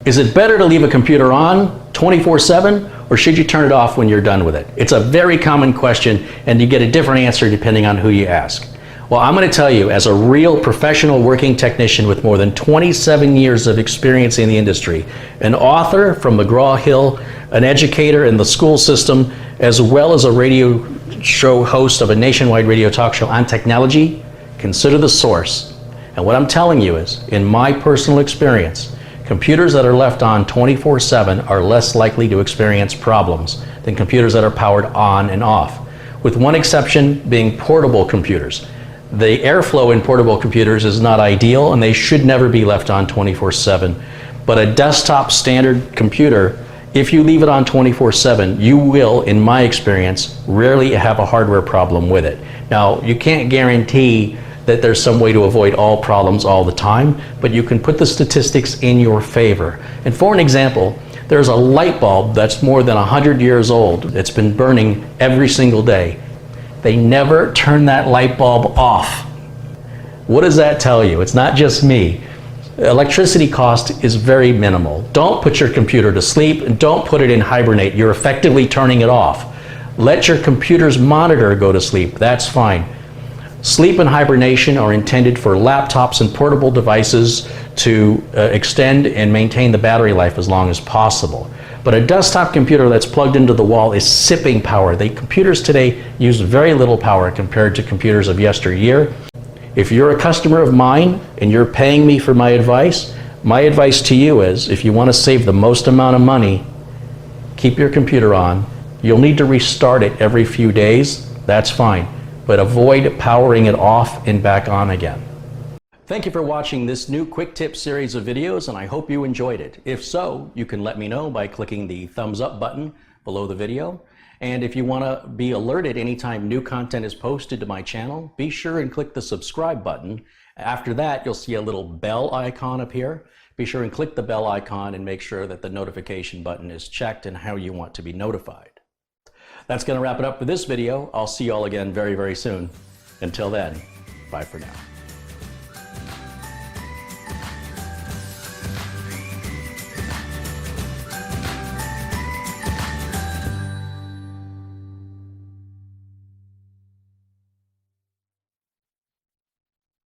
Is it better to leave a computer on 24/7 or should you turn it off when you're done with it? It's a very common question and you get a different answer depending on who you ask. Well, I'm going to tell you, as a real professional working technician with more than 27 years of experience in the industry, an author from McGraw-Hill, an educator in the school system, as well as a radio show host of a nationwide radio talk show on technology, consider the source. And what I'm telling you is, in my personal experience, computers that are left on 24/7 are less likely to experience problems than computers that are powered on and off, with one exception being portable computers. The airflow in portable computers is not ideal and they should never be left on 24/7. But a desktop standard computer, if you leave it on 24/7, you will, in my experience, rarely have a hardware problem with it. Now, you can't guarantee that there's some way to avoid all problems all the time, but you can put the statistics in your favor. And for an example, there's a light bulb that's more than 100 years old. It's been burning every single day. They never turn that light bulb off. What does that tell you? It's not just me. Electricity cost is very minimal. Don't put your computer to sleep and don't put it in hibernate. You're effectively turning it off. Let your computer's monitor go to sleep. That's fine. Sleep and hibernation are intended for laptops and portable devices to extend and maintain the battery life as long as possible. But a desktop computer that's plugged into the wall is sipping power. Computers today use very little power compared to computers of yesteryear. If you're a customer of mine and you're paying me for my advice to you is, if you want to save the most amount of money, keep your computer on. You'll need to restart it every few days. That's fine. But avoid powering it off and back on again. Thank you for watching this new quick tip series of videos, and I hope you enjoyed it. If so, you can let me know by clicking the thumbs up button below the video. And if you want to be alerted anytime new content is posted to my channel, be sure and click the subscribe button. After that, you'll see a little bell icon appear. Be sure and click the bell icon and make sure that the notification button is checked and how you want to be notified. That's going to wrap it up for this video. I'll see you all again very, very soon. Until then, bye for now.